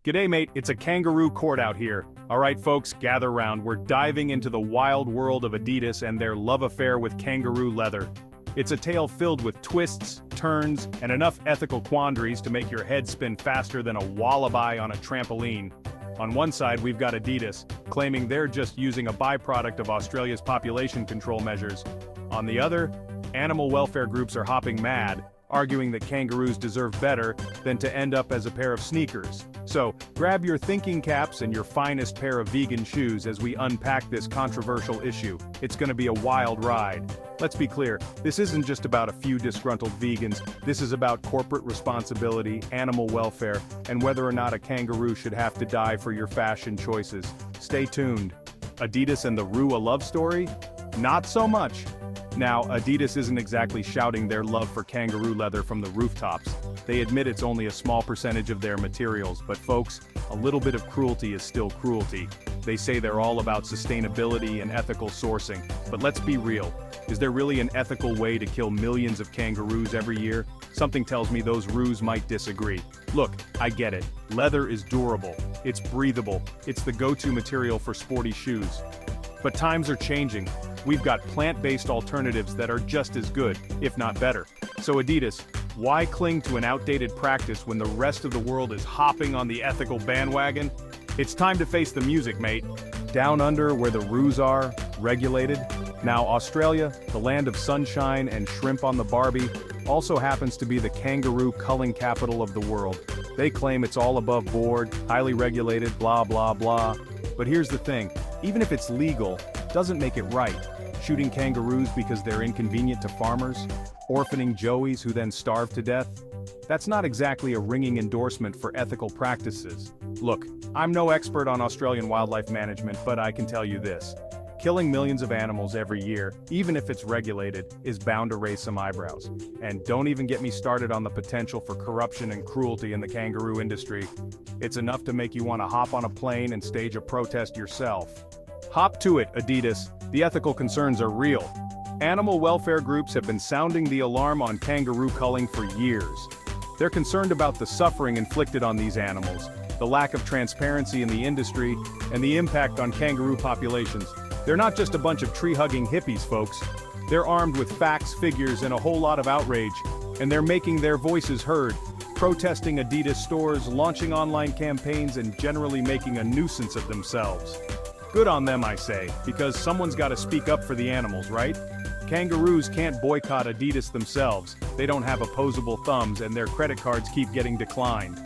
G'day mate, it's a kangaroo court out here. Alright folks, gather round, we're diving into the wild world of Adidas and their love affair with kangaroo leather. It's a tale filled with twists, turns, and enough ethical quandaries to make your head spin faster than a wallaby on a trampoline. On one side we've got Adidas, claiming they're just using a byproduct of Australia's population control measures. On the other, animal welfare groups are hopping mad, arguing that kangaroos deserve better than to end up as a pair of sneakers. So, grab your thinking caps and your finest pair of vegan shoes as we unpack this controversial issue. It's gonna be a wild ride. Let's be clear, this isn't just about a few disgruntled vegans, this is about corporate responsibility, animal welfare, and whether or not a kangaroo should have to die for your fashion choices. Stay tuned. Adidas and the Roo a love story? Not so much. Now, Adidas isn't exactly shouting their love for kangaroo leather from the rooftops. They admit it's only a small percentage of their materials, but folks, a little bit of cruelty is still cruelty. They say they're all about sustainability and ethical sourcing, but let's be real. Is there really an ethical way to kill millions of kangaroos every year? Something tells me those roos might disagree. Look, I get it. Leather is durable, it's breathable, it's the go-to material for sporty shoes. But times are changing. We've got plant-based alternatives that are just as good, if not better. So Adidas, why cling to an outdated practice when the rest of the world is hopping on the ethical bandwagon? It's time to face the music, mate. Down under, where the roos are, regulated. Now Australia, the land of sunshine and shrimp on the Barbie, also happens to be the kangaroo culling capital of the world. They claim it's all above board, highly regulated, blah blah blah. But here's the thing, even if it's legal, doesn't make it right. Shooting kangaroos because they're inconvenient to farmers, orphaning joeys who then starve to death. That's not exactly a ringing endorsement for ethical practices. Look, I'm no expert on Australian wildlife management, but I can tell you this. Killing millions of animals every year, even if it's regulated, is bound to raise some eyebrows. And don't even get me started on the potential for corruption and cruelty in the kangaroo industry. It's enough to make you want to hop on a plane and stage a protest yourself. Hop to it, Adidas. The ethical concerns are real. Animal welfare groups have been sounding the alarm on kangaroo culling for years. They're concerned about the suffering inflicted on these animals, the lack of transparency in the industry, and the impact on kangaroo populations. They're not just a bunch of tree-hugging hippies, folks. They're armed with facts, figures, and a whole lot of outrage, and they're making their voices heard, protesting Adidas stores, launching online campaigns, and generally making a nuisance of themselves. Good on them, I say, because someone's got to speak up for the animals, right? Kangaroos can't boycott Adidas themselves. They don't have opposable thumbs and their credit cards keep getting declined.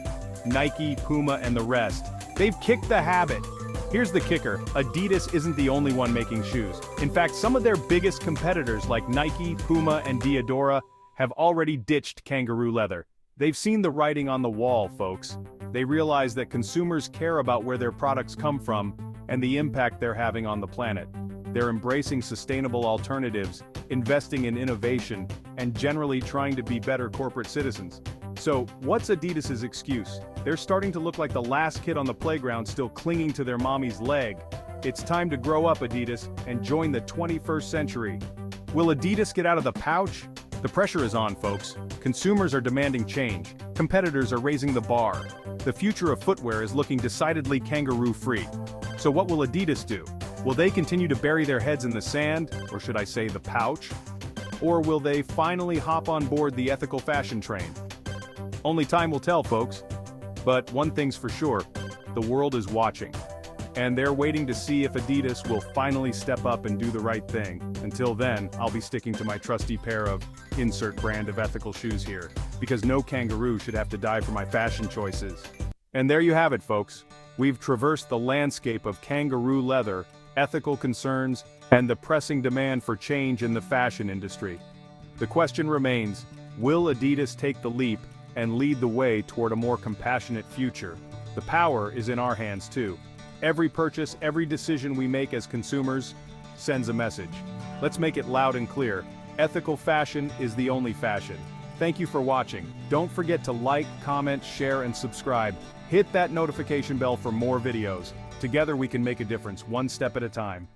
Nike, Puma, and the rest. They've kicked the habit. Here's the kicker, Adidas isn't the only one making shoes. In fact, some of their biggest competitors like Nike, Puma, and Diadora have already ditched kangaroo leather. They've seen the writing on the wall, folks. They realize that consumers care about where their products come from and the impact they're having on the planet. They're embracing sustainable alternatives, investing in innovation, and generally trying to be better corporate citizens. So, what's Adidas's excuse? They're starting to look like the last kid on the playground still clinging to their mommy's leg. It's time to grow up, Adidas, and join the 21st century. Will Adidas get out of the pouch? The pressure is on, folks. Consumers are demanding change. Competitors are raising the bar. The future of footwear is looking decidedly kangaroo-free. So what will Adidas do? Will they continue to bury their heads in the sand, or should I say the pouch? Or will they finally hop on board the ethical fashion train? Only time will tell, folks. But one thing's for sure, the world is watching. And they're waiting to see if Adidas will finally step up and do the right thing. Until then, I'll be sticking to my trusty pair of insert brand of ethical shoes here, because no kangaroo should have to die for my fashion choices. And there you have it, folks. We've traversed the landscape of kangaroo leather, ethical concerns, and the pressing demand for change in the fashion industry. The question remains, will Adidas take the leap and lead the way toward a more compassionate future? The power is in our hands too. Every purchase, every decision we make as consumers sends a message. Let's make it loud and clear. Ethical fashion is the only fashion. Thank you for watching. Don't forget to like, comment, share, and subscribe. Hit that notification bell for more videos. Together we can make a difference, one step at a time.